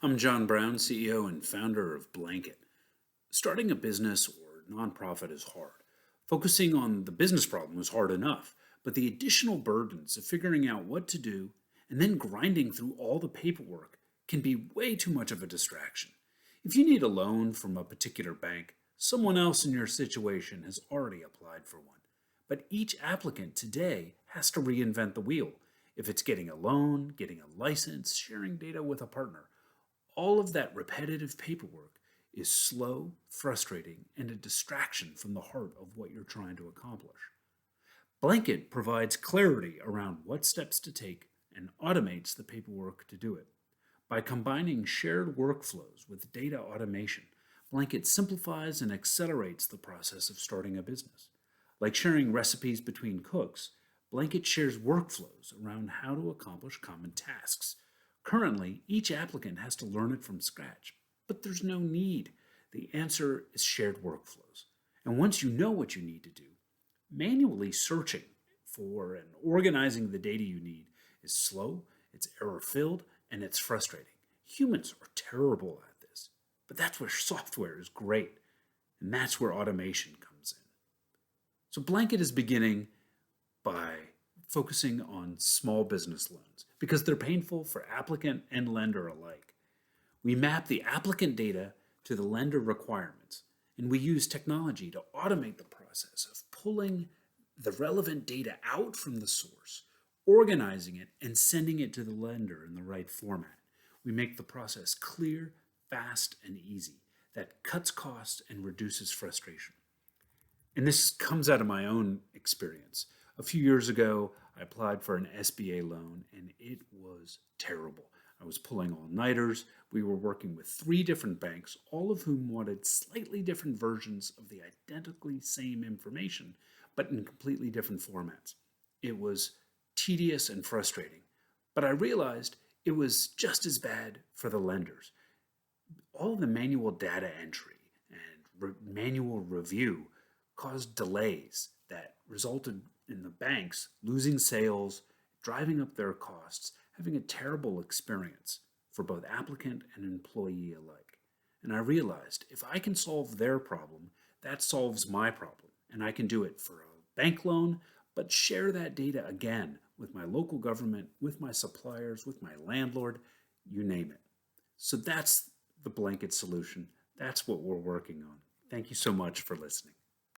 I'm John Brown, CEO and founder of Blankit. Starting a business or nonprofit is hard. Focusing on the business problem is hard enough, but the additional burdens of figuring out what to do and then grinding through all the paperwork can be way too much of a distraction. If you need a loan from a particular bank, someone else in your situation has already applied for one. But each applicant today has to reinvent the wheel. If it's getting a loan, getting a license, sharing data with a partner, all of that repetitive paperwork is slow, frustrating, and a distraction from the heart of what you're trying to accomplish. Blanket provides clarity around what steps to take and automates the paperwork to do it. By combining shared workflows with data automation, Blanket simplifies and accelerates the process of starting a business. Like sharing recipes between cooks, Blanket shares workflows around how to accomplish common tasks. Currently, each applicant has to learn it from scratch, but there's no need. The answer is shared workflows. And once you know what you need to do, manually searching for and organizing the data you need is slow, it's error filled, and it's frustrating. Humans are terrible at this, but that's where software is great, and that's where automation comes in. So Blanket is beginning by focusing on small business loans because they're painful for applicant and lender alike. We map the applicant data to the lender requirements, and we use technology to automate the process of pulling the relevant data out from the source, organizing it, and sending it to the lender in the right format. We make the process clear, fast, and easy. That cuts costs and reduces frustration. And this comes out of my own experience. A few years ago, I applied for an SBA loan and it was terrible. I was pulling all-nighters. We were working with 3 different banks, all of whom wanted slightly different versions of the identically same information, but in completely different formats. It was tedious and frustrating, but I realized it was just as bad for the lenders. All the manual data entry and manual review caused delays that resulted in the banks losing sales, driving up their costs, having a terrible experience for both applicant and employee alike. And I realized if I can solve their problem, that solves my problem. And I can do it for a bank loan, but share that data again with my local government, with my suppliers, with my landlord, you name it. So that's the Blanket solution. That's what we're working on. Thank you so much for listening.